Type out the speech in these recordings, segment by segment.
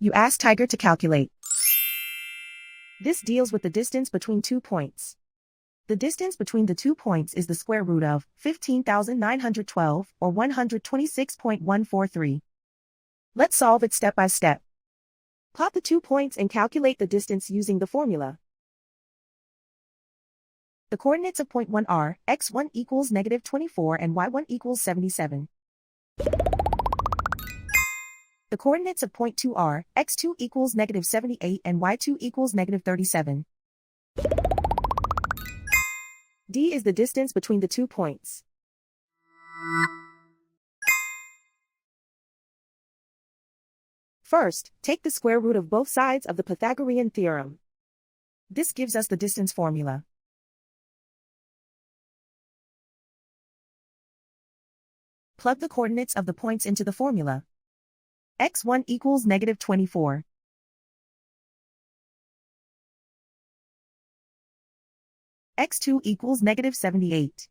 You ask Tiger to calculate. This deals with the distance between 2 points. The distance between the 2 points is the square root of 15,912 or 126.143. Let's solve it step by step. Plot the 2 points and calculate the distance using the formula. The coordinates of point 1 are x1 equals -24 and y1 equals 77. The coordinates of point 2 are x2 equals -78 and y2 equals -37. D is the distance between the 2 points. First, take the square root of both sides of the Pythagorean theorem. This gives us the distance formula. Plug the coordinates of the points into the formula. x1 equals -24. x2 equals -78.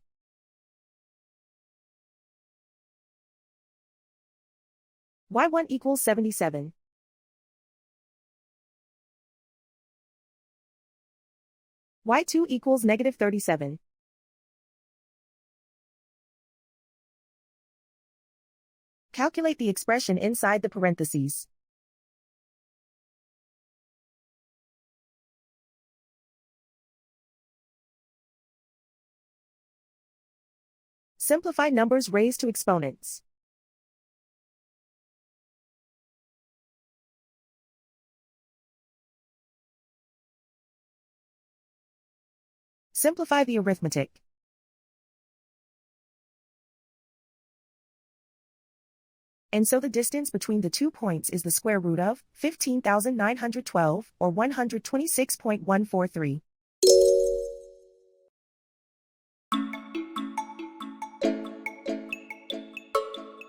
y1 equals 77. y2 equals -37. Calculate the expression inside the parentheses. Simplify numbers raised to exponents. Simplify the arithmetic. And so the distance between the 2 points is the square root of 15,912 or 126.143.